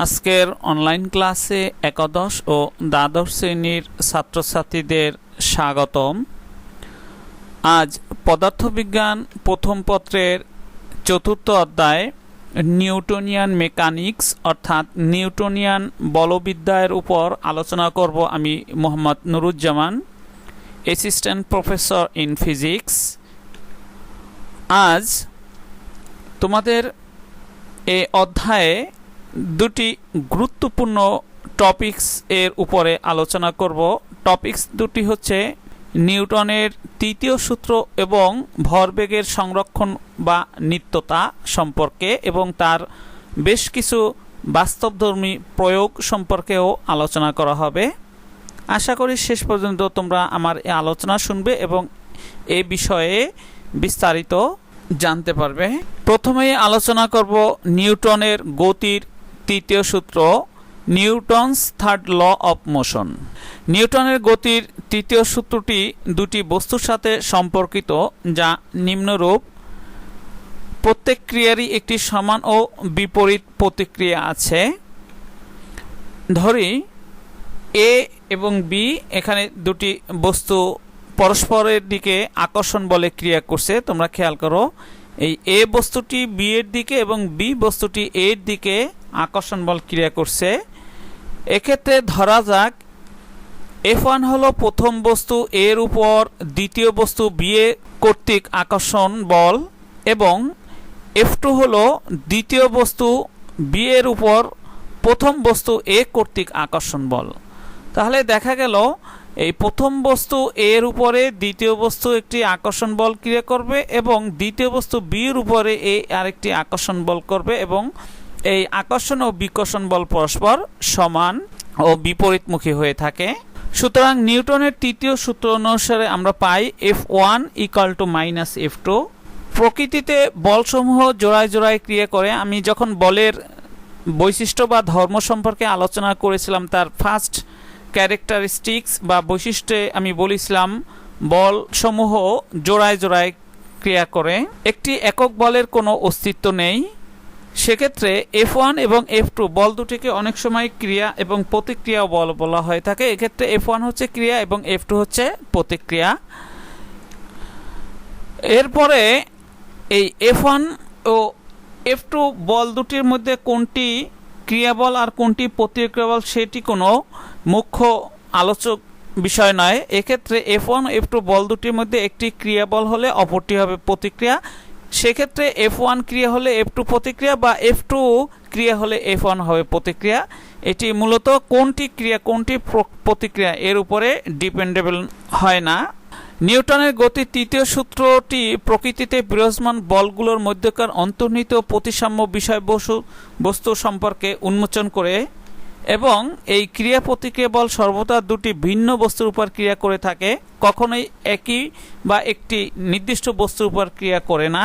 আজকের অনলাইন ক্লাসে একাদশ ও দ্বাদশ শ্রেণীর ছাত্রছাত্রীদের স্বাগতম। আজ পদার্থবিজ্ঞান প্রথম পত্রের চতুর্থ অধ্যায় নিউটনিয়ান মেকানিক্স অর্থাৎ নিউটনিয়ান বলবিদ্যার উপর আলোচনা করব আমি Mohammad Nuruzzaman, assistant professor in physics. আজ তোমাদের এই অধ্যায়ে দুটি গুরুত্বপূর্ণ টপিকস এর উপরে আলোচনা করব। টপিকস দুটি হচ্ছে নিউটনের তৃতীয় সূত্র এবং ভরবেগের সংরক্ষণ বা নিত্যতা সম্পর্কে এবং তার বেশ কিছু বাস্তবধর্মী প্রয়োগ সম্পর্কেও আলোচনা করা হবে। আশা করি শেষ পর্যন্ত তোমরা আমার এই আলোচনা শুনবে এবং এই বিষয়ে বিস্তারিত জানতে পারবে। প্রথমেই আলোচনা করব নিউটনের গতির তৃতীয় সূত্র, Newton's third law of motion. নিউটনের গতির তৃতীয় সূত্রটি দুটি বস্তুর সাথে সম্পর্কিত, যা নিম্নরূপ: প্রত্যেক ক্রিয়ারই একটি সমান ও বিপরীত প্রতিক্রিয়া আছে। ধরি এ এবং বি, এখানে দুটি বস্তু পরস্পরের দিকে আকর্ষণ বলে ক্রিয়া করছে। তোমরা খেয়াল করো, এই এ বস্তুটি বি এর দিকে এবং বি বস্তুটি এর দিকে আকর্ষণ বল ক্রিয়া করছে। এক্ষেত্রে ধরা যাক F1 হলো প্রথম বস্তু এর উপর দ্বিতীয় বস্তু বি এ কর্তৃক আকর্ষণ বল এবং F2 হলো দ্বিতীয় বস্তু বি এর উপর প্রথম বস্তু এ কর্তৃক আকর্ষণ বল। তাহলে দেখা গেল এই প্রথম বস্তু এর উপরে দ্বিতীয় বস্তু একটি আকর্ষণ বল ক্রিয়া করবে এবং দ্বিতীয় বস্তু বি এর উপরে এ আরেকটি আকর্ষণ বল করবে এবং এই আকর্ষণ ও বিকর্ষণ বল পরস্পর সমান ও বিপরীতমুখী হয়ে থাকে। সুতরাং নিউটনের তৃতীয় সূত্র অনুসারে আমরা পাই F1 = -F2। প্রকৃতিতে বলসমূহ জোড়ায় জোড়ায় ক্রিয়া করে। আমি যখন বলের বৈশিষ্ট্য বা ধর্ম সম্পর্কে আলোচনা করেছিলাম, তার ফার্স্ট ক্যারেক্টারিস্টিক্স বা বৈশিষ্ট্যে আমি বলেছিলাম বলসমূহ জোড়ায় জোড়ায় ক্রিয়া করে। একটি একক বলের কোনো অস্তিত্ব নেই। সেক্ষেত্রে F1 এবং F2 বল দুটিকে অনেক সময় ক্রিয়া এবং প্রতিক্রিয়া বল বলা হয়ে থাকে। এক্ষেত্রে F1 হচ্ছে ক্রিয়া এবং F2 হচ্ছে প্রতিক্রিয়া। এরপরে এই F1 ও F2 বল দুটির মধ্যে কোনটি ক্রিয়া বল আর কোনটি প্রতিক্রিয়া বল সেটি কোনো মুখ্য আলোচক বিষয় নয়। এক্ষেত্রে F1 ও F2 বল দুটির মধ্যে একটি ক্রিয়া বল হলে অপরটি হবে প্রতিক্রিয়া। সেক্ষেত্রে F1 ক্রিয়া হলে F2 প্রতিক্রিয়া বা F2 ক্রিয়া হলে F1 হবে প্রতিক্রিয়া। এটি মূলত কোনটি ক্রিয়া কোনটি প্রতিক্রিয়া এর উপরে ডিপেন্ডেবল হয় না। নিউটনের গতির তৃতীয় সূত্রটি প্রকৃতিতে বিরাজমান বলগুলোর মধ্যকার অন্তর্নিহিত প্রতিসাম্য বিষয়বস্তু সম্পর্কে উন্মোচন করে এবং এই ক্রিয়া প্রতিক্রিয়া বল সর্বদা দুটি ভিন্ন বস্তুর উপর ক্রিয়া করে থাকে, কখনোই একই বা একটি নির্দিষ্ট বস্তুর উপর ক্রিয়া করে না।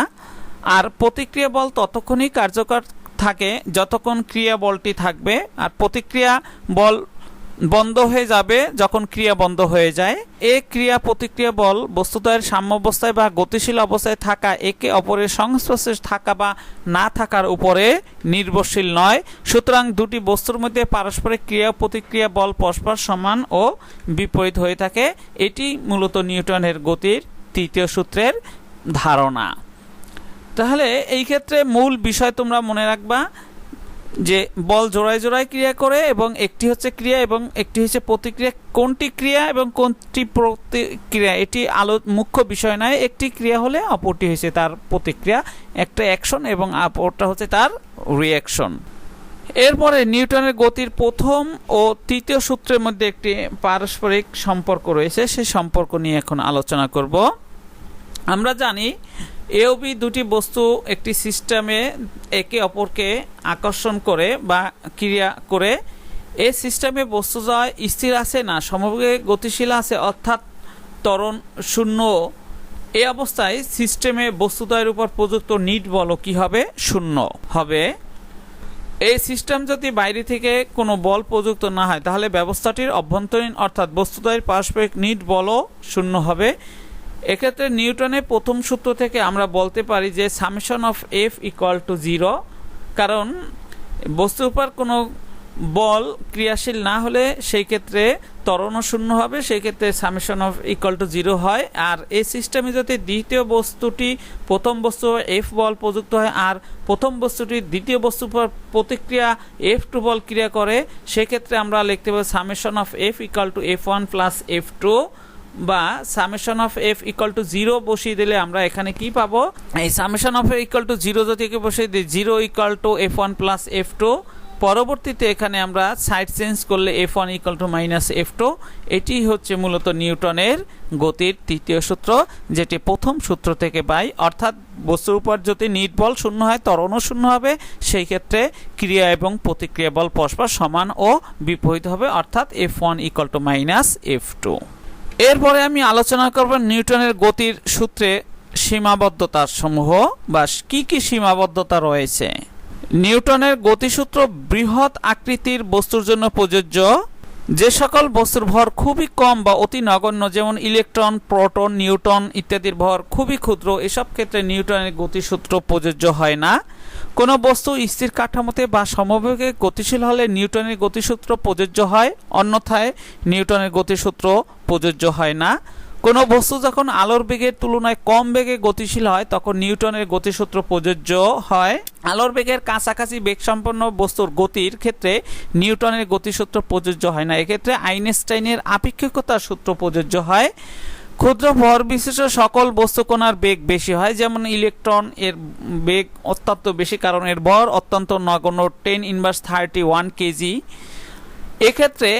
আর প্রতিক্রিয়া বল ততক্ষণই কার্যকর থাকে যতক্ষণ ক্রিয়া বলটি থাকবে, আর প্রতিক্রিয়া বল বন্ধ হয়ে যাবে যখন ক্রিয়া বন্ধ হয়ে যায়। ক্রিয়া প্রতিক্রিয়া বল বস্তুদ্বয়ের সাম্যাবস্থায় বা গতিশীল অবস্থায় থাকা, একে অপরের সংস্পর্শে থাকা বা না থাকার উপরে নির্ভরশীল নয়। সুতরাং দুটি বস্তুর মধ্যে পারস্পরিক ক্রিয়া প্রতিক্রিয়া বল পরস্পর সমান ও বিপরীত হয়ে থাকে। এটি মূলত নিউটনের গতির তৃতীয় সূত্রের ধারণা। তাহলে এই ক্ষেত্রে মূল বিষয় তোমরা মনে রাখবা যে বল জোড়ায় জোড়ায় ক্রিয়া করে এবং একটি হচ্ছে ক্রিয়া এবং একটি হচ্ছে প্রতিক্রিয়া। কোনটি ক্রিয়া এবং কোনটি প্রতিক্রিয়া এটি মুখ্য বিষয় নয়। একটি ক্রিয়া হলে অপরটি হচ্ছে তার প্রতিক্রিয়া, একটা অ্যাকশন এবং অপরটা হচ্ছে তার রিঅ্যাকশন। এরপরে নিউটনের গতির প্রথম ও তৃতীয় সূত্রের মধ্যে একটি পারস্পরিক সম্পর্ক রয়েছে, সেই সম্পর্ক নিয়ে এখন আলোচনা করব। আমরা জানি এ ও বি দুটি বস্তু একটি সিস্টেমে একে অপরকে আকর্ষণ করে বা ক্রিয়া করে। এই সিস্টেমে বস্তু যায় স্থির আছে না সমবেগে গতিশীল আছে, অর্থাৎ ত্বরণ শূন্য। এই অবস্থায় সিস্টেমে বস্তুদ্বয়ের উপর প্রযুক্ত নিট বল কি হবে? শূন্য হবে। এই সিস্টেম যদি বাইরে থেকে কোনো বল প্রযুক্ত না হয় তাহলে ব্যবস্থাটির অভ্যন্তরীণ অর্থাৎ বস্তুদ্বয়ের পারস্পরিক নিট বলও শূন্য হবে। এক্ষেত্রে নিউটনের প্রথম সূত্র থেকে আমরা বলতে পারি যে সামেশন অফ F = 0, কারণ বস্তুর উপর কোনো বল ক্রিয়াশীল না হলে সেই ক্ষেত্রে ত্বরণও শূন্য হবে, সেই ক্ষেত্রে সামেশন অফ ইকুয়াল টু 0 হয়। আর এই সিস্টেমে যদি দ্বিতীয় বস্তুটি প্রথম বস্তু এফ বল প্রযুক্ত হয় আর প্রথম বস্তুটি দ্বিতীয় বস্তুর উপর প্রতিক্রিয়া F2 বল ক্রিয়া করে, সেক্ষেত্রে আমরা লিখতে পারি summation of F equal two F1 plus F2, বা summation of F equal to 0 বসিয়ে দিলে আমরা এখানে কি পাবো, এই summation of F equal to 0 যদি বসিয়ে দিই 0 equal to F1 plus F2। পরবর্তীতে এখানে আমরা সাইড চেঞ্জ করলে F1 equal to minus F2। এটি হচ্ছে মূলত নিউটনের গতির তৃতীয় সূত্র, যেটি প্রথম সূত্র থেকে পাই। অর্থাৎ বস্তুর উপর যদি নিট বল শূন্য হয় ত্বরণও শূন্য হবে, সেই ক্ষেত্রে ক্রিয়া এবং প্রতিক্রিয়া বল পরস্পর সমান ও বিপরীত হবে, অর্থাৎ F1 equal to minus F2। এরপরে আমি আলোচনা করব নিউটনের গতির সূত্রে সীমাবদ্ধতার সমূহ বা কি কি সীমাবদ্ধতা রয়েছে। নিউটনের গতিসূত্র বৃহৎ আকৃতির বস্তুর জন্য প্রযোজ্য। যে সকল বস্তুর ভর খুবই কম বা অতি নগণ্য, যেমন ইলেকট্রন, প্রোটন, নিউটন ইত্যাদির ভর খুবই ক্ষুদ্র, এসব ক্ষেত্রে নিউটনের গতিসূত্র প্রযোজ্য হয় না। কোনো বস্তু স্থির কাঠামোতে বা সমবেগে গতিশীল হলে নিউটনের গতিসূত্র প্রযোজ্য হয়, অন্যথায় নিউটনের গতিসূত্র প্রযোজ্য হয় না। কোনো বস্তু যখন আলোর বেগের তুলনায় কম বেগে গতিশীল হয় তখন নিউটনের গতিসূত্র প্রযোজ্য হয়। আলোর বেগের কাছাকাছি বেগসম্পন্ন বস্তুর গতির ক্ষেত্রে নিউটনের গতিসূত্র প্রযোজ্য হয় না, এক্ষেত্রে আইনস্টাইনের আপেক্ষিকতার সূত্র প্রযোজ্য হয়। ক্ষুদ্র ভর বিশিষ্ট সকল বস্তুকণার বেগ বেশি হয়, যেমন ইলেকট্রন এর বেগ অত্যন্ত বেশি কারণ এর ভর অত্যন্ত নগণ্য 10⁻31 কেজি। এক্ষেত্রে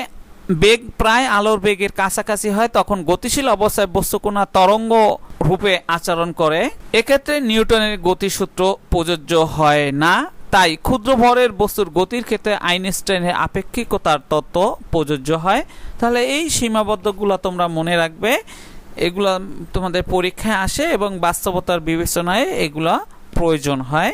বেগ প্রায় আলোর বেগের কাছাকাছি হয়, তখন গতিশীল অবস্থায় বস্তুকণা তরঙ্গ রূপে আচরণ করে, এক্ষেত্রে নিউটনের গতিসূত্র প্রযোজ্য হয় না। তাই ক্ষুদ্র ভরের বস্তুর গতির ক্ষেত্রে আইনস্টাইনের আপেক্ষিকতার তত্ত্ব প্রযোজ্য হয়। তাহলে এই সীমাবদ্ধগুলো তোমরা মনে রাখবে, এগুলো তোমাদের পরীক্ষায় আসে এবং বাস্তবতার বিবেচনায় এগুলো প্রয়োজন হয়।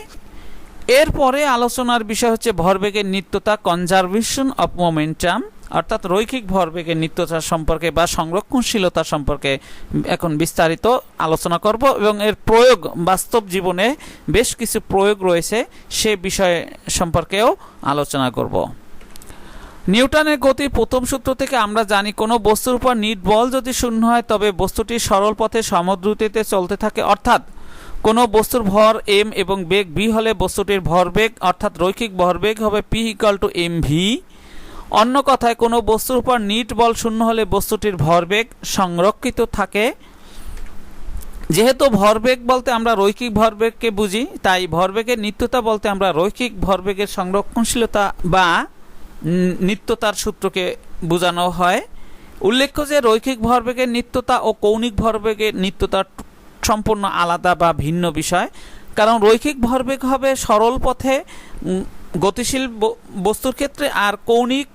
এরপরে আলোচনার বিষয় হচ্ছে ভরবেগের নিত্যতা, কনজারভেশন অফ মোমেন্টাম, অর্থাৎ রৈখিক ভরবেগের নিত্যতা সম্পর্কে বা সংরক্ষণশীলতা সম্পর্কে এখন বিস্তারিত আলোচনা করব এবং এর প্রয়োগ বাস্তব জীবনে বেশ কিছু প্রয়োগ রয়েছে, সে বিষয় সম্পর্কেও আলোচনা করব। নিউটনের গতির প্রথম সূত্র থেকে আমরা জানি কোনো বস্তুর উপর নিট বল যদি শূন্য হয় তবে বস্তুটি সরল পথে সমদ্রুতিতে চলতে থাকে, অর্থাৎ কোনো বস্তুর ভর m এবং বেগ v হলে বস্তুটির ভরবেগ অর্থাৎ রৈখিক ভরবেগ হবে p ইকুয়াল টু mv। অন্য কথায় কোনো বস্তুর উপর নিট বল শূন্য হলে বস্তুটির ভরবেগ সংরক্ষিত থাকে। যেহেতু ভরবেগ বলতে আমরা রৈখিক ভরবেগকে বুঝি, তাই ভরবেগের নিত্যতা বলতে আমরা রৈখিক ভরবেগের সংরক্ষণশীলতা বা নিত্যতার সূত্রকে বোঝানো হয়। উল্লেখ্য যে রৈখিক ভরবেগের নিত্যতা ও কৌণিক ভরবেগের নিত্যতা সম্পূর্ণ আলাদা বা ভিন্ন বিষয়, কারণ রৈখিক ভরবেগ হবে সরল পথে গতিশীল বস্তুর ক্ষেত্রে আর কৌণিক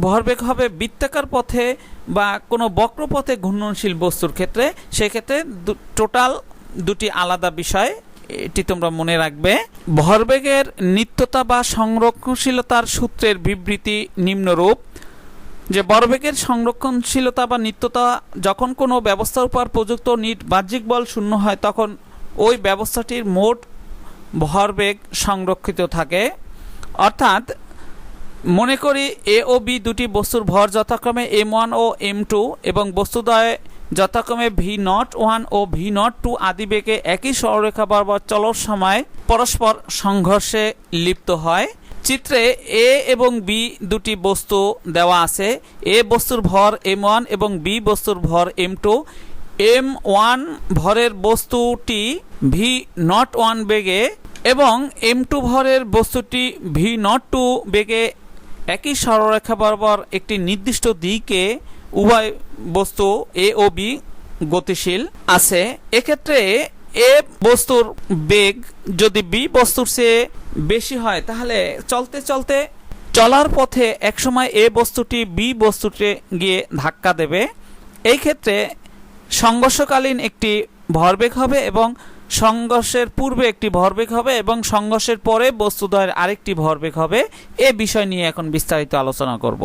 ভরবেগ হবে বৃত্তাকার পথে বা কোনো বক্রপথে ঘূর্ণনশীল বস্তুর ক্ষেত্রে, সেক্ষেত্রে টোটাল দুটি আলাদা বিষয়, এটি তোমরা মনে রাখবে। ভরবেগের নিত্যতা বা সংরক্ষণশীলতার সূত্রের বিবৃতি নিম্নরূপ, যে ভরবেগের সংরক্ষণশীলতা বা নিত্যতা যখন কোনো ব্যবস্থার উপর প্রযুক্ত নিট বাহ্যিক বল শূন্য হয় তখন ওই ব্যবস্থাটির মোট ভরবেগ সংরক্ষিত থাকে। অর্থাৎ মনে করি এ ও বি দুটি বস্তুর ভর যথাক্রমে m1 ও m2 এবং বস্তুদ্বয় যথাক্রমে v01 ও v02 আদি বেগে একই সরলরেখা বরাবর চলার সময় পরস্পর সংঘর্ষে লিপ্ত হয়। চিত্রে এ এবং বি দুটি বস্তু দেওয়া আছে, এ বস্তুর ভর m1 এবং বি বস্তুর ভর m2। m1 ভরের বস্তুটি v01 বেগে এবং m2 ভরের বস্তুটি v02 বেগে একই সরলরেখা বরাবর একটি নির্দিষ্ট দিকে উভয় বস্তু এ ও বি গতিশীল আছে। এক্ষেত্রে এ বস্তুর বেগ যদি বি বস্তুর চেয়ে বেশি হয় তাহলে চলতে চলতে চলার পথে একসময় এ বস্তুটি বি বস্তুতে গিয়ে ধাক্কা দেবে। এই ক্ষেত্রে সংঘর্ষকালীন একটি ভরবেগ হবে এবং সংঘর্ষের পূর্বে একটি ভরবেগ হবে এবং সংঘর্ষের পরে বস্তুদ্বয়ের আরেকটি ভরবেগ হবে। এ বিষয় নিয়ে এখন বিস্তারিত আলোচনা করব।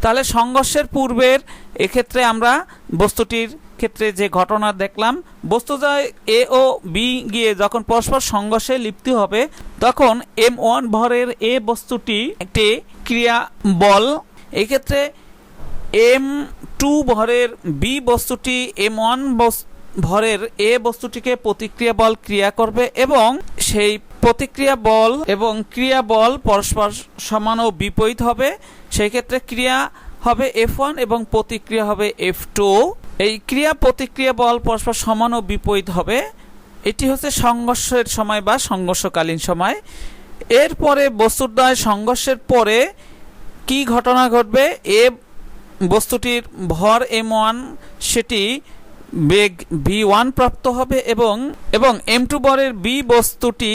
তাহলে সংঘর্ষের পূর্বের এক্ষেত্রে আমরা বস্তুটির ক্ষেত্রে যে ঘটনা দেখলাম, বস্তুদ্বয় এ ও বি গিয়ে যখন পরস্পর সংঘর্ষে লিপ্ত হবে তখন m1 ভরের এ বস্তুটি একটি ক্রিয়া বল, এই ক্ষেত্রে m2 ভরের বি বস্তুটি m1 ভরের এ বস্তুটিকে প্রতিক্রিয়া বল ক্রিয়া করবে এবং সেই প্রতিক্রিয়া বল এবং ক্রিয়া বল পরস্পর সমান ও বিপরীত হবে। সেই ক্ষেত্রে ক্রিয়া হবে F1 এবং প্রতিক্রিয়া হবে F2। এই ক্রিয়া প্রতিক্রিয়া বল পরস্পর সমান ও বিপরীত হবে। এটি হচ্ছে সংঘর্ষের সময় বা সংঘর্ষকালীন সময়। এরপরে বস্তুদ্বয় সংঘর্ষের পরে কি ঘটনা ঘটবে? এ বস্তুটির ভর m1 সেটি বেগ v1 প্রাপ্ত হবে এবং m2 ভরের বি বস্তুটি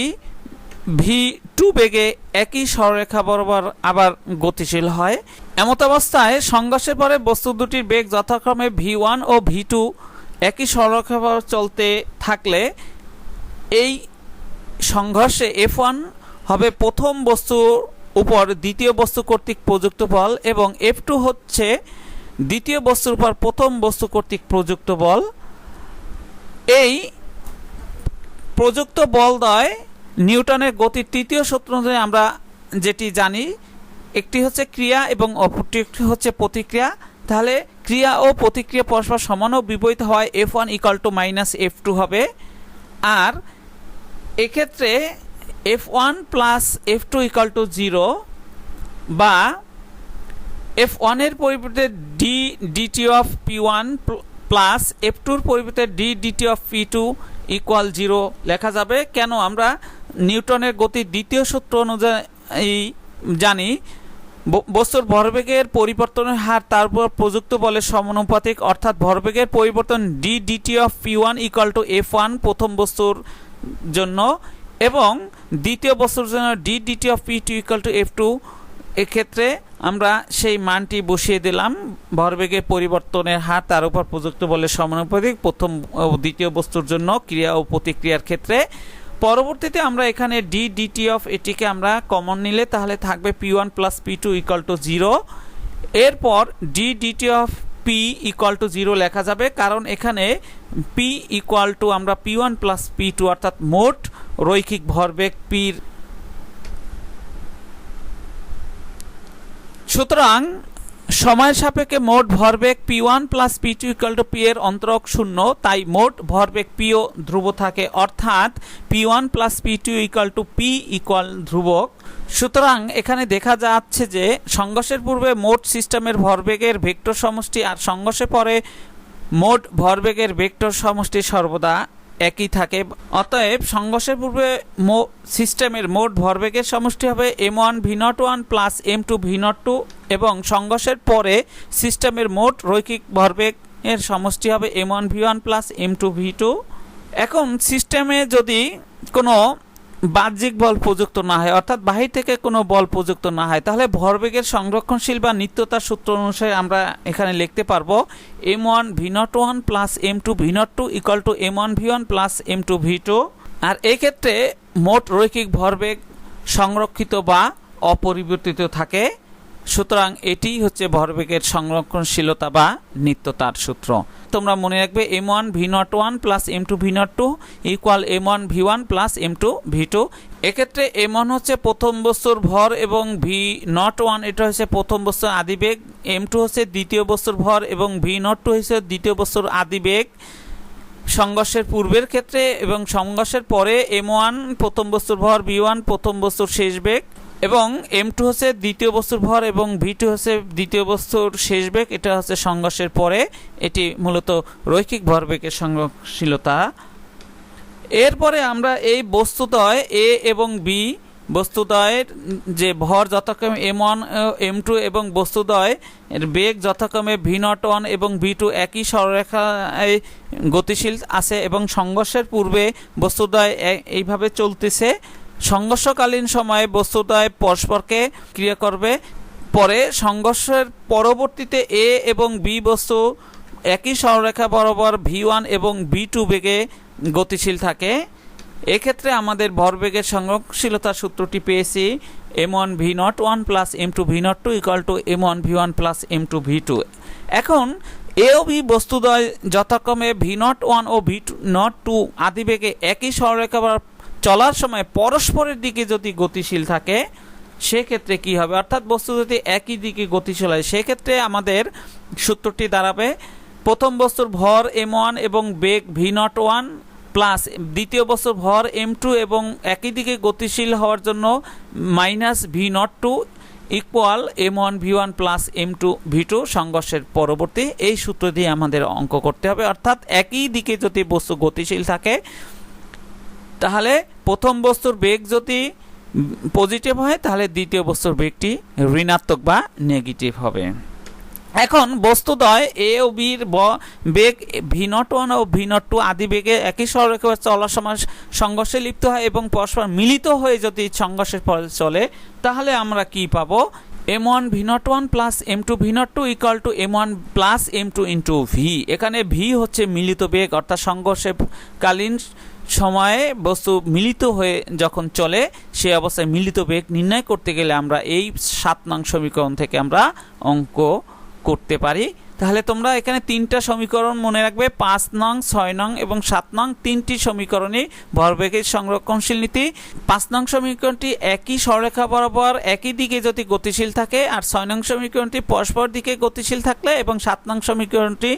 v2 বেগে একই সরলরেখা বরাবর আবার গতিশীল হয়। এমত অবস্থায় সংঘর্ষের পরে বস্তু দুটির বেগ যথাক্রমে v1 ও v2 একই সরলরেখা বরাবর চলতে থাকলে এই সংঘর্ষে F1 হবে প্রথম বস্তুর উপর দ্বিতীয় বস্তু কর্তৃক প্রযুক্ত বল এবং F2 হচ্ছে দ্বিতীয় বস্তুর উপর প্রথম বস্তু কর্তৃক প্রযুক্ত বল। এই প্রযুক্ত বলদ্বয় নিউটনের গতির তৃতীয় সূত্র অনুযায়ী আমরা যেটি জানি, একটি হচ্ছে ক্রিয়া এবং অপরটি হচ্ছে প্রতিক্রিয়া। তাহলে ক্রিয়া ও প্রতিক্রিয়া পরস্পর সমান ও বিপরীত হয় F1 - F2 হবে। আর এক্ষেত্রে F1 + F2 0 বা F1 এর পরিবর্তে d dt of P1 plus F2 এর পরিবর্তে d dt of P2 = 0 লেখা যাবে। কেন? আমরা নিউটনের গতির দ্বিতীয় সূত্র অনুযায়ী জানি বস্তুর ভরবেগের পরিবর্তনের হার তার উপর প্রযুক্ত বলের সমানুপাতিক, অর্থাৎ ভরবেগের পরিবর্তন d dt of P1 = F1 প্রথম বস্তুর জন্য এবং দ্বিতীয় বস্তুর জন্য d dt of P2 = F2। এক্ষেত্রে আমরা সেই মানটি বসিয়ে দিলাম। ভরবেগের পরিবর্তনের হার তার উপর প্রযুক্ত বলের সমানুপাতিক প্রথম ও দ্বিতীয় বস্তুর জন্য ক্রিয়া ও প্রতিক্রিয়ার ক্ষেত্রে। পরবর্তীতে আমরা এখানে d dt of এটিকে আমরা কমন নিলে তাহলে থাকবে P1 + P2 = 0। এরপর d dt of P = 0 লেখা যাবে, কারণ এখানে P = আমরা P1 + P2 অর্থাৎ মোট রৈখিক ভরবেগ P। সুতরাং সময়ের সাপেক্ষে মোট ভরবেগ P1 + P2 = P এর অন্তরক 0, তাই মোট ভরবেগ P ও ধ্রুব থাকে, অর্থাৎ P1 + P2 = P ধ্রুবক। সুতরাং এখানে দেখা যাচ্ছে যে সংঘর্ষের পূর্বে মোট সিস্টেমের ভরবেগের ভেক্টর সমষ্টি আর সংঘর্ষের পরে মোট ভরবেগের ভেক্টর সমষ্টি সর্বদা একই থাকে। অতএব সংঘর্ষের পূর্বে সিস্টেমের মোট ভরবেগের সমষ্টি হবে m1 v01 + m2 v02 এবং সংঘর্ষের পরে সিস্টেমের মোট রৈখিক ভরবেগের সমষ্টি হবে m1 v1 + m2 v2। এখন সিস্টেমে যদি কোনো বাহ্যিক বল প্রযুক্ত না হয়, অর্থাৎ বাহির থেকে কোনো বল প্রযুক্ত না হয়, তাহলে ভরবেগের সংরক্ষণশীল বা নিত্যতার সূত্র অনুসারে আমরা এখানে লিখতে পারবো m1 v01 + m2 v02 = m1 v1 + m2 v2। আর এই ক্ষেত্রে মোট রৈখিক ভরবেগ সংরক্ষিত বা অপরিবর্তিত থাকে। সুতরাং এটি হচ্ছে ভরবেগের সংরক্ষণশীলতা বা নিত্যতার সূত্র। তোমরা মনে রাখবে m1 v01 + m2 v02 = m1 v1 + m2 v2। এক্ষেত্রে m1 হচ্ছে প্রথম বস্তুর ভর এবং v01 এটা হচ্ছে প্রথম বস্তুর আদিবেগ, m2 হচ্ছে দ্বিতীয় বস্তুর ভর এবং v02 হচ্ছে দ্বিতীয় বস্তুর আদিবেগ সংঘর্ষের পূর্বের ক্ষেত্রে, এবং সংঘর্ষের পরে m1 প্রথম বস্তুর ভর, v1 প্রথম বস্তুর শেষ বেগ এবং m2 হচ্ছে দ্বিতীয় বস্তুর ভর এবং v2 হচ্ছে দ্বিতীয় বস্তুর শেষ বেগ। এটা হচ্ছে সংঘর্ষের পরে, এটি মূলত রৈখিক ভরবেগের সংরক্ষণশীলতা। এরপরে আমরা এই বস্তুদ্বয় a এবং b বস্তুদ্বয়ের যে ভর যথাক্রমে m1 m2 এবং বস্তুদ্বয় এর বেগ যথাক্রমে v01 এবং v2 একই সরলরেখায় গতিশীল আছে এবং সংঘর্ষের পূর্বে বস্তুদ্বয় এইভাবে চলতেছে। সংঘর্ষকালীন সময়ে বস্তুদ্বয় পরস্পরকে ক্রিয়া করবে, পরে সংঘর্ষের পরবর্তীতে a এবং b বস্তু একই সরলরেখা বরাবর v1 এবং v2 বেগে গতিশীল থাকে। এক্ষেত্রে আমাদের ভরবেগের সংরক্ষণশীলতার সূত্রটি পেয়েছি m1 v01 + m2 v02 = m1 v1 + m2 v2। এখন এ ও বি বস্তুদ্বয় যথাক্রমে v01 ও v02 আদি বেগে একই সরলরেখা চলার সময় পরস্পরের দিকে যদি গতিশীল থাকে সেক্ষেত্রে কি হবে, অর্থাৎ বস্তু যদি একই দিকে গতিশীল হয় সেক্ষেত্রে আমাদের সূত্রটি দাঁড়াবে প্রথম বস্তুর ভর m1 এবং বেগ v01 প্লাস দ্বিতীয় বস্তুর ভর m2 এবং একই দিকে গতিশীল হওয়ার জন্য minus v02 equal m1 v1 plus m2 v2 সংঘর্ষের পরবর্তী। এই সূত্র দিয়ে আমাদের অঙ্ক করতে হবে, অর্থাৎ একই দিকে যদি বস্তু গতিশীল থাকে তাহলে প্রথম বস্তুর বেগ যদি পজিটিভ হয় তাহলে দ্বিতীয় বস্তুর বেগটি ঋণাত্মক বা নেগেটিভ হবে। এখন বস্তুদ্বয় এ ও বির বেগ v01 ও v02 আদি বেগে একই সরলরেখা চলার সময় সংঘর্ষে লিপ্ত হয় এবং পরস্পর মিলিত হয়ে যদি সংঘর্ষের পরে চলে তাহলে আমরা কি পাবো, m1 v01 plus m2 v02 equal to m1 plus m2 into v। এখানে v হচ্ছে মিলিত বেগ, অর্থাৎ সংঘর্ষে কালীন সময়ে বস্তু মিলিত হয়ে যখন চলে সেই অবস্থায় মিলিত বেগ নির্ণয় করতে গেলে আমরা এই 7 নং সমীকরণ থেকে আমরা অঙ্ক করতে পারি। তাহলে তোমরা এখানে তিনটা সমীকরণ মনে রাখবে, 5 নং 6 নং এবং 7 নং তিনটি সমীকরণে ভরবেগের সংরক্ষণশীল নীতি। 5 নং সমীকরণটি একই সরলরেখা বরাবর একই দিকে যদি গতিশীল থাকে, আর 6 নং সমীকরণটি পরস্পর দিকে গতিশীল থাকলে, এবং 7 নং সমীকরণটি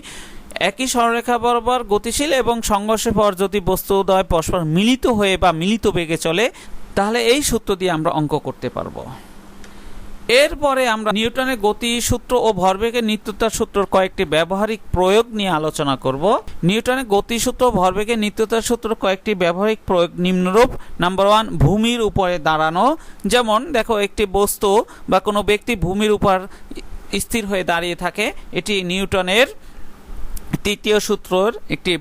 একই সরলরেখা বরাবর গতিশীল এবং সংঘর্ষের পর যদি বস্তুদ্বয় পরস্পর মিলিত হয়ে বা মিলিত বেগে চলে তাহলে এই সূত্র দিয়ে আমরা অঙ্ক করতে পারবো। এরপরে আমরা নিউটনের গতি সূত্র ও ভরবেগের নিত্যতার সূত্রের কয়েকটি ব্যবহারিক প্রয়োগ নিয়ে আলোচনা করব। নিউটনের গতি সূত্র ও ভরবেগের নিত্যতার সূত্রের কয়েকটি ব্যবহারিক প্রয়োগ নিম্নরূপ। নাম্বার 1, ভূমির উপরে দাঁড়ানো। যেমন দেখো, একটি বস্তু বা কোনো ব্যক্তি ভূমির উপর স্থির হয়ে দাঁড়িয়ে থাকে, এটি নিউটনের তৃতীয় সূত্রের একটি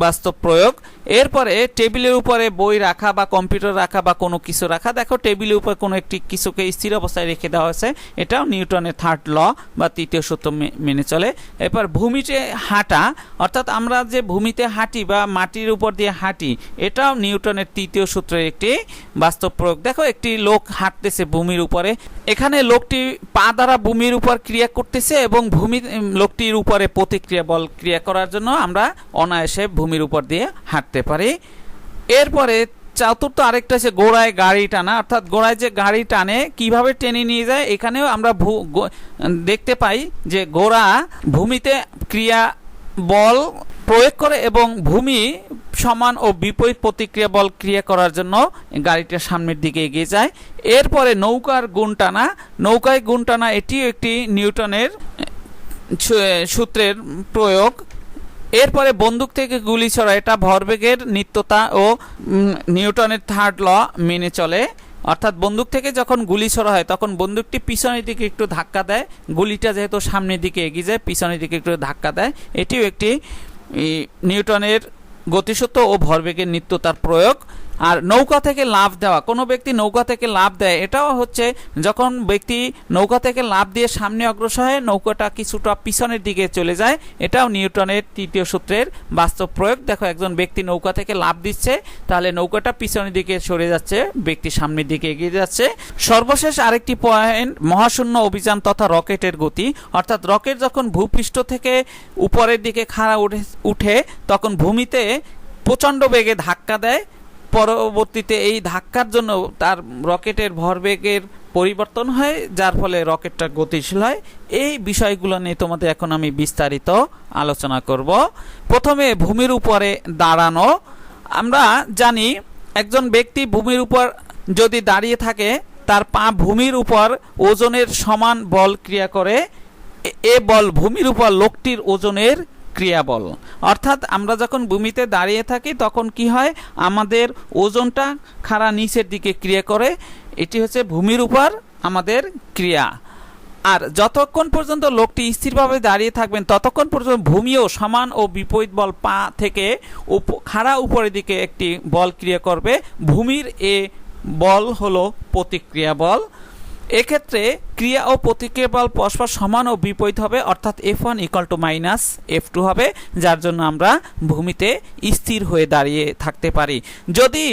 বাস্তব প্রয়োগ। এরপরে টেবিলের উপরে বই রাখা বা কম্পিউটার রাখা বা কোনো কিছু রাখা। দেখো, টেবিলের উপর কোনো একটি কিছুকে স্থির অবস্থায় রেখে দেওয়া হয়েছে, এটাও নিউটনের থার্ড ল বা তৃতীয় সূত্র মেনে চলে। এরপর ভূমিতে হাঁটা, অর্থাৎ আমরা যে ভূমিতে হাঁটি বা মাটির উপর দিয়ে হাঁটি, এটাও নিউটনের তৃতীয় সূত্রের একটি বাস্তব প্রয়োগ। দেখো, একটি লোক হাঁটতেছে ভূমির উপরে, এখানে লোকটি পা দ্বারা ভূমির উপর ক্রিয়া করতেছে এবং লোকটির উপরে প্রতিক্রিয়া বল ক্রিয়া করার জন্য আমরা অনায়াসে ভূমির উপর দিয়ে হাঁটতে পারি। এরপরে চতুর্থ আরেকটা আছে ঘোড়ায় গাড়ি টানা, অর্থাৎ ঘোড়ায় যে গাড়ি টানে কিভাবে টেনে নিয়ে যায়, এখানেও আমরা দেখতে পাই যে ঘোড়া ভূমিতে ক্রিয়া বল প্রয়োগ করে এবং ভূমি সমান ও বিপরীত প্রতিক্রিয়া বল ক্রিয়া করার জন্য গাড়িটা সামনের দিকে এগিয়ে যায়। এরপরে নৌকার গুণ টানা, নৌকায় গুণ টানা এটিও একটি নিউটনের সূত্রের প্রয়োগ। এরপরে বন্দুক থেকে গুলি ছড়া, এটা ভরবেগের নিত্যতা ও নিউটনের থার্ড ল মেনে চলে। অর্থাৎ বন্দুক থেকে যখন গুলি ছড়া হয় তখন বন্দুকটি পিছনের দিকে একটু ধাক্কা দেয়, গুলিটা যেহেতু সামনের দিকে এগিয়ে যায় পিছনের দিকে একটু ধাক্কা দেয়, এটিও একটি নিউটনের গতিসূত্র ও ভরবেগের নিত্যতার প্রয়োগ। আর নৌকা থেকে লাফ দেওয়া, কোনো ব্যক্তি নৌকা থেকে লাফ দেয়, এটাও হচ্ছে যখন ব্যক্তি নৌকা থেকে লাফ দিয়ে সামনে অগ্রসর হয় নৌকাটা কিছুটা পিছনের দিকে চলে যায়, এটাও নিউটনের তৃতীয় সূত্রের বাস্তব প্রয়োগ। দেখো, একজন ব্যক্তি নৌকা থেকে লাফ দিচ্ছে, তাহলে নৌকাটা পিছনের দিকে সরে যাচ্ছে, ব্যক্তি সামনের দিকে এগিয়ে যাচ্ছে। সর্বশেষ আরেকটি পয়েন্ট, মহাশূন্য অভিযান তথা রকেটের গতি, অর্থাৎ রকেট যখন ভূপৃষ্ঠ থেকে উপরের দিকে খাড়া উঠে তখন ভূমিতে প্রচণ্ড বেগে ধাক্কা দেয়, পরবর্তীতে এই ধাক্কার জন্য তার রকেটের ভরবেগের পরিবর্তন হয়, যার ফলে রকেটটা গতিশীল হয়। এই বিষয়গুলো নিয়ে তোমাদের এখন আমি বিস্তারিত আলোচনা করব। প্রথমে ভূমির উপরে দাঁড়ানো। আমরা জানি একজন ব্যক্তি ভূমির উপর যদি দাঁড়িয়ে থাকে তার পা ভূমির উপর ওজনের সমান বল ক্রিয়া করে, এ বল ভূমির উপর লোকটির ওজনের ক্রিয়াবল। অর্থাৎ আমরা যখন ভূমিতে দাঁড়িয়ে থাকি তখন কি হয়, আমাদের ওজনটা খাড়া নিচের দিকে ক্রিয়া করে, এটি হচ্ছে ভূমির উপর আমাদের ক্রিয়া। আর যতক্ষণ পর্যন্ত লোকটি স্থিরভাবে দাঁড়িয়ে থাকবেন ততক্ষণ পর্যন্ত ভূমিও সমান ও বিপরীত বল পা থেকে খাড়া উপরের দিকে একটি বল ক্রিয়া করবে, ভূমির এ বল হলো প্রতিক্রিয়া বল। এক্ষেত্রে ক্রিয়া ও প্রতিক্রিয়া বল পরস্পর সমান ও বিপরীত হবে, অর্থাৎ F1 = -F2 হবে, যার জন্য আমরা ভূমিতে স্থির হয়ে দাঁড়িয়ে থাকতে পারি। যদি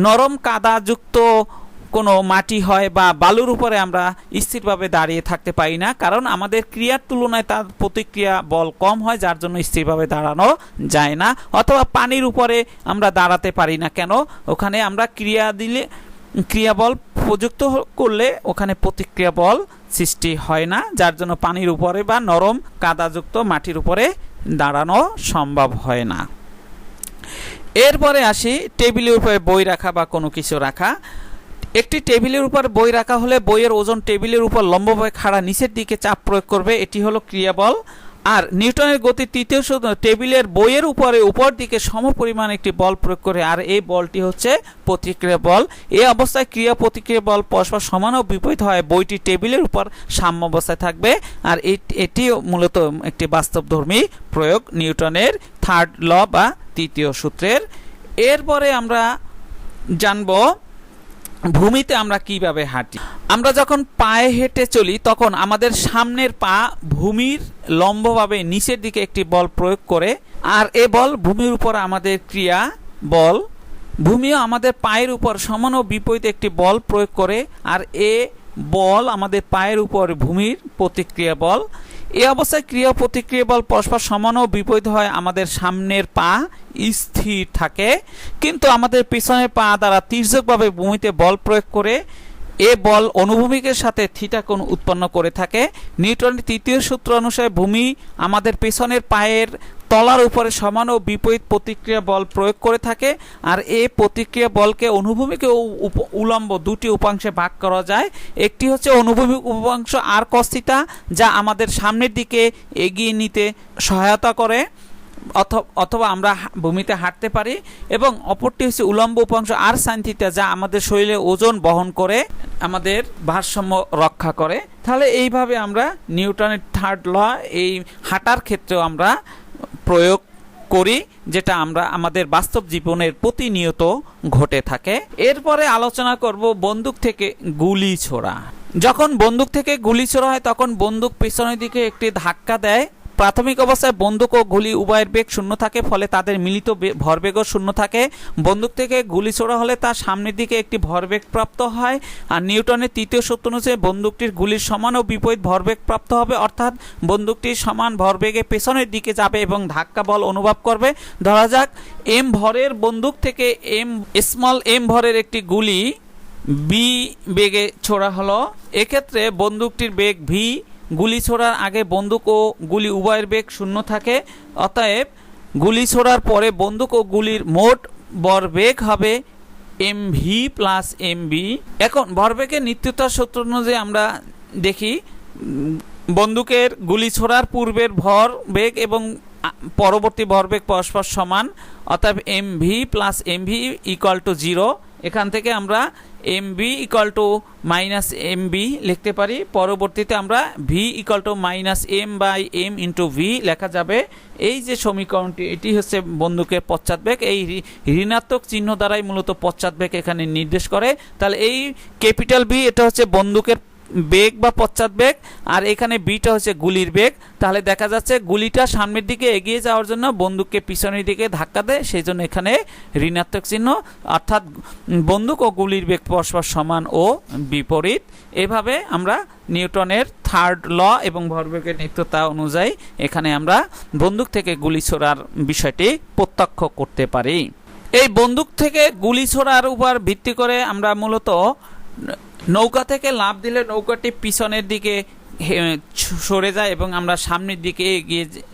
নরম কাদাযুক্ত কোনো মাটি হয় বা বালুর উপরে আমরা স্থিরভাবে দাঁড়িয়ে থাকতে পারি না, কারণ আমাদের ক্রিয়ার তুলনায় তার প্রতিক্রিয়া বল কম হয়, যার জন্য স্থিরভাবে দাঁড়ানো যায় না। অথবা পানির উপরে আমরা দাঁড়াতে পারি না, কেন? ওখানে আমরা ক্রিয়া বল প্রযুক্ত করলে ওখানে প্রতিক্রিয়া বল সৃষ্টি হয় না, যার জন্য পানির উপরে বা নরম কাদাযুক্ত মাটির উপরে দাঁড়ানো সম্ভব হয় না। এরপরে আসি টেবিলের উপরে বই রাখা বা কোনো কিছু রাখা। একটি টেবিলের উপর বই রাখা হলে বইয়ের ওজন টেবিলের উপর লম্বভাবে খাড়া নিচের দিকে চাপ প্রয়োগ করবে, এটি হলো ক্রিয়াবল। আর নিউটনের গতির তৃতীয় সূত্র টেবিলের বইয়ের উপর দিকে সমপরিমাণ একটি বল প্রয়োগ করে, আর এই বলটি হচ্ছে প্রতিক্রিয়া বল। এই অবস্থায় ক্রিয়া প্রতিক্রিয়া বল পরস্পর সমান ও বিপরীত হয়, বইটি টেবিলের উপর সাম্য অবস্থায় থাকবে। আর এটিও মূলত একটি বাস্তবধর্মী প্রয়োগ নিউটনের থার্ড ল বা তৃতীয় সূত্রের। এরপরে আমরা জানব ভূমিতে আমরা কিভাবে হাঁটি। আমরা যখন পায়ে হেঁটে চলি তখন আমাদের সামনের পা ভূমির লম্বভাবে নিচের দিকে একটি বল প্রয়োগ করে, আর এ বল ভূমির উপর আমাদের ক্রিয়া বল। ভূমিও আমাদের পায়ের উপর সমান ও বিপরীত একটি বল প্রয়োগ করে, আর এ বল আমাদের পায়ের উপর ভূমির প্রতিক্রিয়া বল। এই অবস্থায় ক্রিয়া প্রতিক্রিয়া বল পরস্পর সমান ও বিপরীত হয়, আমাদের সামনের পা স্থির থাকে, কিন্তু আমাদের পিছনের পা দ্বারা তির্যকভাবে ভূমিতে বল প্রয়োগ করে এ বল অনুভূমিকের সাথে থিটা কোণ উৎপন্ন করে থাকে। নিউটনের তৃতীয় সূত্র অনুসারে ভূমি আমাদের পেছনের পায়ের তলার উপরে সমান ও বিপরীত প্রতিক্রিয়া বল প্রয়োগ করে থাকে, আর এই প্রতিক্রিয়া বলকে অনুভূমিক ও উলম্ব দুটি উপাংশে ভাগ করা যায়। একটি হচ্ছে অনুভূমিক উপাংশ আর কস থিটা, যা আমাদের সামনের দিকে এগিয়ে নিতে সহায়তা করে অথবা আমরা ভূমিতে হাঁটতে পারি, এবং অপরটি হচ্ছে উলম্ব উপাংশ আর সাইন থিটা, যা আমাদের শরীরে ওজন বহন করে আমাদের ভারসাম্য রক্ষা করে। তাহলে এইভাবে আমরা নিউটনের থার্ড ল এই হাঁটার ক্ষেত্রেও আমরা প্রয়োগ করি, যেটা আমরা আমাদের বাস্তব জীবনের প্রতিনিয়ত ঘটে থাকে। এরপরে আলোচনা করব বন্দুক থেকে গুলি ছোড়া। যখন বন্দুক থেকে গুলি ছোড়া হয় তখন বন্দুক পেছনের দিকে একটি ধাক্কা দেয়। প্রাথমিক অবস্থায় বন্দুক ও গুলি উভয়ের বেগ শূন্য থাকে, ফলে তাদের মিলিত ভরবেগও শূন্য থাকে। বন্দুক থেকে গুলি ছোড়া হলে তার সামনের দিকে একটি ভরবেগ প্রাপ্ত হয়, আর নিউটনের তৃতীয় সূত্র অনুযায়ী বন্দুকটির গুলির সমান ও বিপরীত ভরবেগ প্রাপ্ত হবে, অর্থাৎ বন্দুকটির সমান ভরবেগে পেছনের দিকে যাবে এবং ধাক্কা বল অনুভব করবে। ধরা যাক এম ভরের বন্দুক থেকে এম ভরের একটি গুলি বি বেগে ছোড়া হলো। এক্ষেত্রে বন্দুকটির বেগ ভি। গুলি ছোড়ার আগে বন্দুক ও গুলি উভয়ের বেগ শূন্য থাকে, অতএব গুলি ছোড়ার পরে বন্দুক ও গুলির মোট ভরবেগ হবে mv প্লাস mb। এখন ভরবেগের নিত্যতার সূত্র অনুযায়ী আমরা দেখি বন্দুকের গুলি ছোড়ার পূর্বের ভরবেগ এবং পরবর্তী ভরবেগ পরস্পর সমান, অতএব mv plus mv equal to 0। এখান থেকে আমরা mb equal to minus mb লিখতে পারি। পরবর্তীতে আমরা v equal to minus m by m into v লেখা যাবে। এই যে সমীকরণটি, এটি হচ্ছে বন্দুকের পশ্চাৎবেগ। এই ঋণাত্মক চিহ্ন দ্বারাই মূলত পশ্চাৎবেগ এখানে নির্দেশ করে। তাহলে এই ক্যাপিটাল বি এটা হচ্ছে বন্দুকের বেগ বা পশ্চাৎবেগ, আর এখানে বিটা হচ্ছে গুলির বেগ। তাহলে দেখা যাচ্ছে গুলিটা সামনের দিকে এগিয়ে যাওয়ার জন্য বন্দুককে পিছনের দিকে ধাক্কা দেয়, সেই জন্য এখানে ঋণাত্মক চিহ্ন, অর্থাৎ বন্দুক ও গুলির বেগ পরস্পর সমান ও বিপরীত। এভাবে আমরা নিউটনের থার্ড ল এবং ভরবেগের নিত্যতা অনুযায়ী এখানে আমরা বন্দুক থেকে গুলি ছোড়ার বিষয়টি প্রত্যক্ষ করতে পারি। এই বন্দুক থেকে গুলি ছোড়ার উপর ভিত্তি করে আমরা মূলত নৌকা থেকে লাফ দিলে নৌকাটি পিছনের দিকে সরে যায় এবং আমরা সামনের দিকে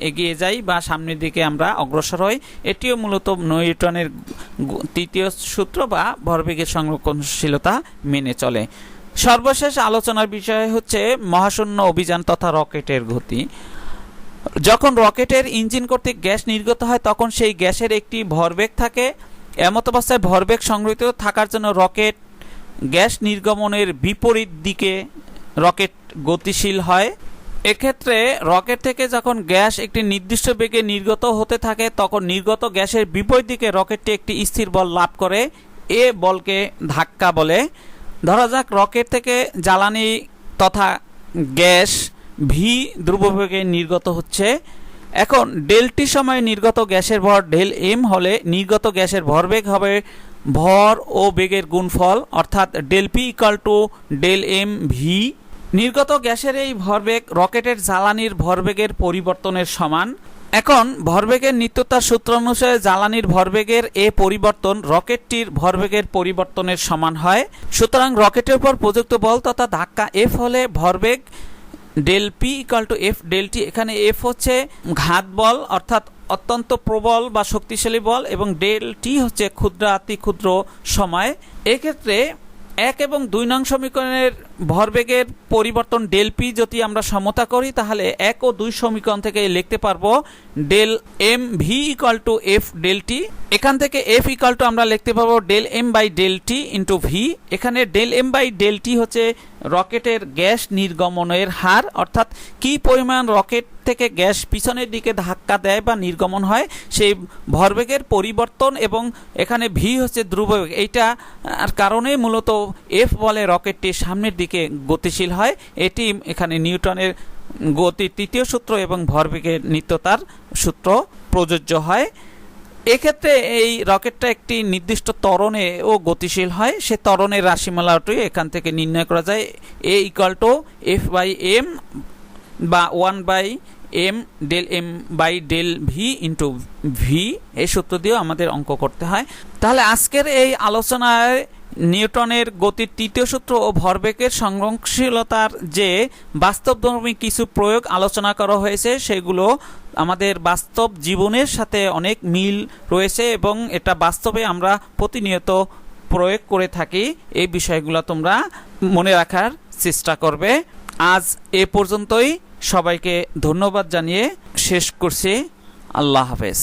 এগিয়ে যাই বা সামনের দিকে আমরা অগ্রসর হই। এটিও মূলত নিউটনের তৃতীয় সূত্র বা ভরবেগের সংরক্ষণশীলতা মেনে চলে। সর্বশেষ আলোচনার বিষয় হচ্ছে মহাশূন্য অভিযান তথা রকেটের গতি। যখন রকেটের ইঞ্জিন কর্তৃক গ্যাস নির্গত হয় তখন সেই গ্যাসের একটি ভরবেগ থাকে। এমত অবস্থায় ভরবেগ সংরক্ষিত থাকার জন্য রকেট গ্যাস নির্গমনের বিপরীত দিকে রকেট গতিশীল হয়। এক্ষেত্রে রকেট থেকে যখন গ্যাস একটি নির্দিষ্ট বেগে নির্গত হতে থাকে তখন নির্গত গ্যাসের বিপরীত দিকে রকেটটি একটি স্থির বল লাভ করে, এ বলকে ধাক্কা বলে। ধরা যাক রকেট থেকে জ্বালানি তথা গ্যাস ভি ধ্রুববেগে নির্গত হচ্ছে। এখন ডেল টি সময়ে নির্গত গ্যাসের ভর ডেল এম হলে নির্গত গ্যাসের ভরবেগ হবে ভর ও বেগের গুণফল, অর্থাৎ del p equal to del M v. নির্গত গ্যাসের এই ভরবেগ রকেটের জ্বালানির ভরবেগের পরিবর্তনের সমান। এখন ভরবেগের নিত্যতার সূত্র অনুসারে জ্বালানির ভরবেগের এ পরিবর্তন রকেটটির ভরবেগের পরিবর্তনের সমান হয়। সুতরাং রকেটের উপর প্রযুক্ত বল তথা ধাক্কা এফ হলে ভরবেগ del p equal to F del t. এখানে এফ হচ্ছে ঘাত বল অর্থাৎ অত্যন্ত প্রবল বা শক্তিশালী বল, এবং ডেল টি হচ্ছে ক্ষুদ্রাতি ক্ষুদ্র সময়। এক্ষেত্রে 1 এবং 2 নং সমীকরণের ভরবেগের পরিবর্তন ডেল পি যদি আমরা সমতা করি, তাহলে 1 ও 2 সমীকরণ থেকে লিখতে পারবো del M V equal to F del T. এখান থেকে এফ ইকুয়াল টু আমরা লিখতে পারবো del M by del T into V. এখানে del M by del T হচ্ছে রকেটের গ্যাস নির্গমনের হার, অর্থাৎ কি পরিমাণ রকেট থেকে গ্যাস পিছনের দিকে ধাক্কা দেয় বা নির্গমন হয় সেই ভরবেগের পরিবর্তন, এবং এখানে ভি হচ্ছে ধ্রুববেগ। এইটা কারণে মূলত এফ বলে রকেটটি সামনের দিকে গতিশীল হয়। এটি এখানে নিউটনের গতির তৃতীয় সূত্র এবং ভরবেগের নিত্যতার সূত্র প্রযোজ্য হয়। এক্ষেত্রে এই রকেটটা একটি নির্দিষ্ট ত্বরণে ও গতিশীল হয়। সে ত্বরণের রাশিমালাটি এখান থেকে নির্ণয় করা যায়। A equal to F by M বা 1 by M del M by del V into V, এই সূত্র দিয়েও আমাদের অঙ্ক করতে হয়। তাহলে আজকের এই আলোচনায় নিউটনের গতির তৃতীয় সূত্র ও ভরবেগের সংরক্ষণশীলতার যে বাস্তবধর্মী কিছু প্রয়োগ আলোচনা করা হয়েছে, সেগুলো আমাদের বাস্তব জীবনের সাথে অনেক মিল রয়েছে এবং এটা বাস্তবে আমরা প্রতিনিয়ত প্রয়োগ করে থাকি। এই বিষয়গুলো তোমরা মনে রাখার চেষ্টা করবে। আজ এ পর্যন্তই। সবাইকে ধন্যবাদ জানিয়ে শেষ করছি। আল্লাহ হাফেজ।